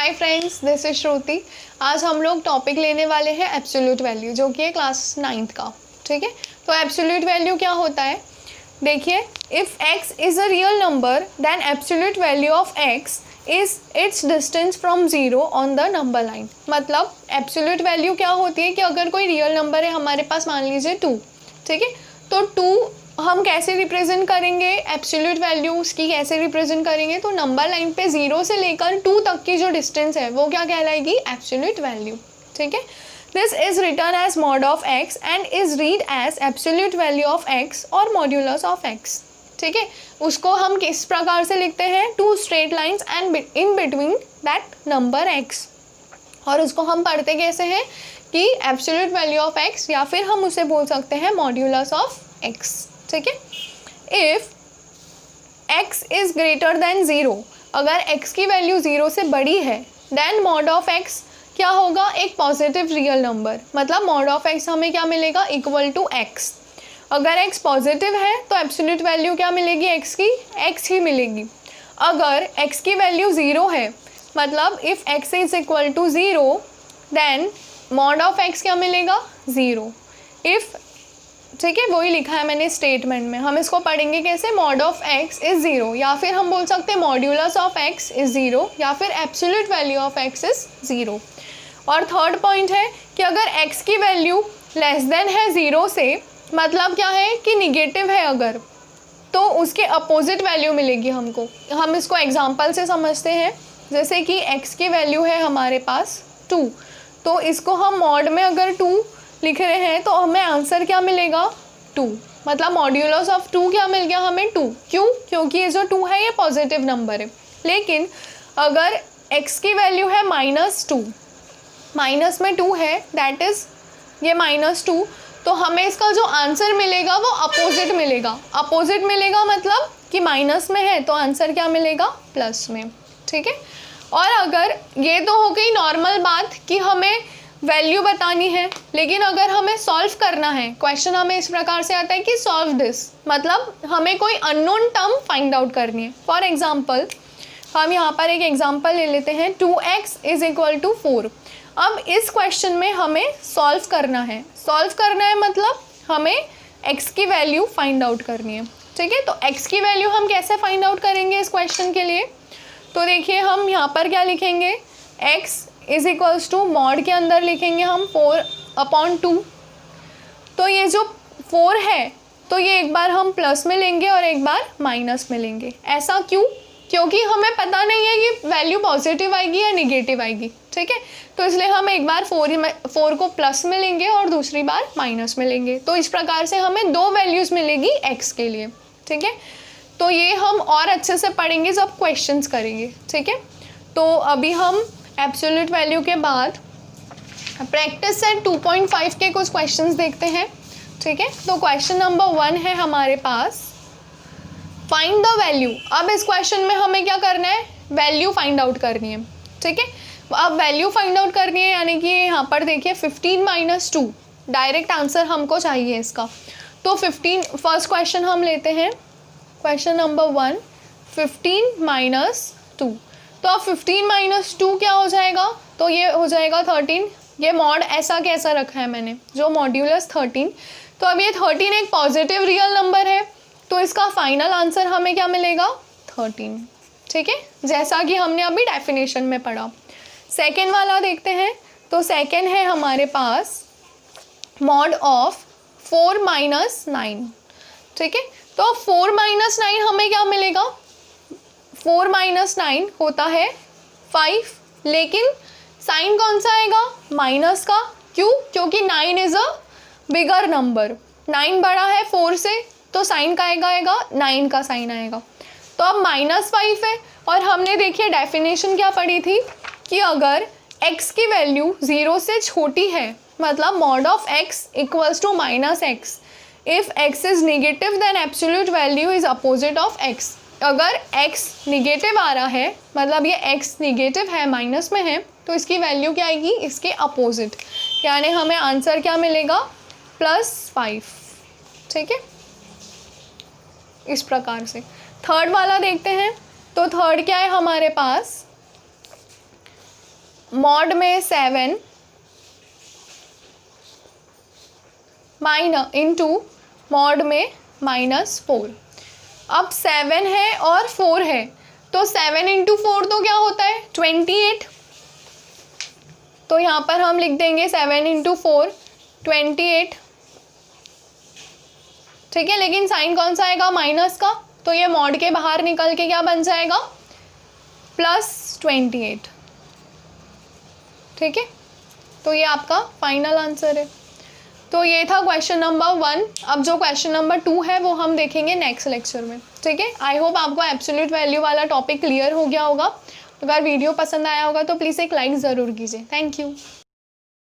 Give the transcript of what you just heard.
Hi friends, this is श्रुति। आज हम लोग टॉपिक लेने वाले हैं एब्सोल्यूट वैल्यू, जो कि है क्लास 9th का। ठीक है, तो एब्सोल्यूट वैल्यू क्या होता है, देखिए, if x is a real number then absolute value of x is its distance from zero on the number line. मतलब एब्सोल्यूट वैल्यू क्या होती है कि अगर कोई रियल नंबर है हमारे पास, मान लीजिए 2, ठीक है, तो 2 हम कैसे रिप्रेजेंट करेंगे, एब्सोल्यूट वैल्यू उसकी कैसे रिप्रेजेंट करेंगे, तो नंबर लाइन पे 0 से लेकर 2 तक की जो डिस्टेंस है वो क्या कहलाएगी, एब्सोल्यूट वैल्यू। ठीक है, this is written as mod of x and is read as absolute value of x और मॉड्यूलस ऑफ x। ठीक है, उसको हम किस प्रकार से लिखते हैं, 2 straight lines and in between that number x। और उसको हम पढ़ते कैसे हैं कि एब्सोल्यूट वैल्यू ऑफ x, या फिर हम उसे बोल सकते हैं मॉड्यूलस ऑफ x। ठीक है, if x is greater than 0, अगर x की वैल्यू 0 से बड़ी है, देन मॉड ऑफ x क्या होगा, एक पॉजिटिव रियल नंबर। मतलब मॉड ऑफ x हमें क्या मिलेगा, इक्वल टू x। अगर x पॉजिटिव है तो एब्सोल्यूट वैल्यू क्या मिलेगी x की, x ही मिलेगी। अगर x की वैल्यू 0 है, मतलब if x is equal to 0, then mod of x क्या मिलेगा, 0। इफ़, ठीक है, वही लिखा है मैंने स्टेटमेंट में। हम इसको पढ़ेंगे कैसे, मॉड ऑफ x इज़ 0, या फिर हम बोल सकते हैं मॉड्यूलस ऑफ x इज़ 0, या फिर absolute value of x is 0। और थर्ड पॉइंट है कि अगर x की वैल्यू लेस देन है 0 से, मतलब क्या है कि निगेटिव है अगर, तो उसके अपोजिट वैल्यू मिलेगी हमको। हम इसको एग्जाम्पल से समझते हैं, जैसे कि x की वैल्यू है हमारे पास 2, तो इसको हम मॉड में अगर 2 लिख रहे हैं तो हमें आंसर क्या मिलेगा, 2। मतलब मॉड्यूलस ऑफ 2 क्या मिल गया हमें, 2। क्यों, क्योंकि ये जो 2 है ये पॉजिटिव नंबर है। लेकिन अगर x की वैल्यू है -2, माइनस में 2 है, दैट इज़ ये -2, तो हमें इसका जो आंसर मिलेगा वो अपोजिट मिलेगा। अपोजिट मिलेगा मतलब कि माइनस में है तो आंसर क्या मिलेगा, प्लस में। ठीक है, और अगर ये तो हो गई नॉर्मल बात कि हमें वैल्यू बतानी है, लेकिन अगर हमें सॉल्व करना है, क्वेश्चन हमें इस प्रकार से आता है कि सॉल्व दिस, मतलब हमें कोई अननोन टर्म फाइंड आउट करनी है। फॉर एग्जांपल, हम यहाँ पर एक एग्जांपल ले लेते हैं, 2x इज इक्वल टू 4। अब इस क्वेश्चन में हमें सॉल्व करना है। सॉल्व करना है मतलब हमें x की वैल्यू फाइंड आउट करनी है। ठीक है, तो x की वैल्यू हम कैसे फाइंड आउट करेंगे इस क्वेश्चन के लिए, तो देखिए हम यहाँ पर क्या लिखेंगे, x is equals to mod के अंदर लिखेंगे हम 4/2। तो ये जो 4 है तो ये एक बार हम प्लस में लेंगे और एक बार माइनस में लेंगे। ऐसा क्यों, क्योंकि हमें पता नहीं है कि वैल्यू पॉजिटिव आएगी या निगेटिव आएगी। ठीक है, तो इसलिए हम एक बार 4 को प्लस में लेंगे और दूसरी बार माइनस में लेंगे। तो इस प्रकार से हमें 2 वैल्यूज़ मिलेगी x के लिए। ठीक है, तो ये हम और अच्छे से पढ़ेंगे जब क्वेश्चंस करेंगे। ठीक है, तो अभी हम एब्सोल्यूट वैल्यू के बाद प्रैक्टिस सेट 2.5 के कुछ क्वेश्चंस देखते हैं। ठीक है, तो क्वेश्चन नंबर 1 है हमारे पास, फाइंड द वैल्यू। अब इस क्वेश्चन में हमें क्या करना है, वैल्यू फाइंड आउट करनी है। ठीक है, अब वैल्यू फाइंड आउट करनी है, यानी कि यहाँ पर देखिए 15 - 2 डायरेक्ट आंसर हमको चाहिए इसका। तो 15, फर्स्ट क्वेश्चन हम लेते हैं, क्वेश्चन नंबर 1, 15 - 2। तो अब 15 - 2 क्या हो जाएगा, तो ये हो जाएगा 13। ये मॉड ऐसा कैसा रखा है मैंने, जो मॉड्यूलस 13। तो अब ये 13 एक पॉजिटिव रियल नंबर है, तो इसका फाइनल आंसर हमें क्या मिलेगा, 13। ठीक है, जैसा कि हमने अभी डेफिनेशन में पढ़ा। सेकेंड वाला देखते हैं, तो सेकेंड है हमारे पास मॉड ऑफ 4 - 9। ठीक है, तो 4 - 9 हमें क्या मिलेगा, 4 - 9 होता है 5, लेकिन साइन कौन सा आएगा, माइनस का। क्यों, क्योंकि 9 इज़ अ बिगर नंबर, 9 बड़ा है 4 से, तो साइन का आएगा 9 का साइन आएगा। तो अब -5 है, और हमने देखिए डेफिनेशन क्या पढ़ी थी कि अगर x की वैल्यू 0 से छोटी है, मतलब mod of x equals to -x, if x is negative then absolute value is opposite of x। अगर x निगेटिव आ रहा है, मतलब ये x निगेटिव है, माइनस में है, तो इसकी वैल्यू क्या आएगी, इसके अपोजिट, यानी हमें आंसर क्या मिलेगा, +5। ठीक है, इस प्रकार से। थर्ड वाला देखते हैं, तो थर्ड क्या है हमारे पास, मॉड में 7 माइनस इंटू मॉड में -4। अब 7 है और 4 है, तो 7 इंटू 4 तो क्या होता है 28। तो यहाँ पर हम लिख देंगे 7 इंटू 4 28, ठीक है। लेकिन साइन कौन सा आएगा, माइनस का, तो ये मॉड के बाहर निकल के क्या बन जाएगा +28, ठीक है। तो ये आपका फाइनल आंसर है। तो ये था क्वेश्चन नंबर 1। अब जो क्वेश्चन नंबर 2 है वो हम देखेंगे नेक्स्ट लेक्चर में, ठीक है। आई होप आपको एब्सोल्यूट वैल्यू वाला टॉपिक क्लियर हो गया होगा। अगर वीडियो पसंद आया होगा तो प्लीज़ एक लाइक ज़रूर कीजिए। Thank you.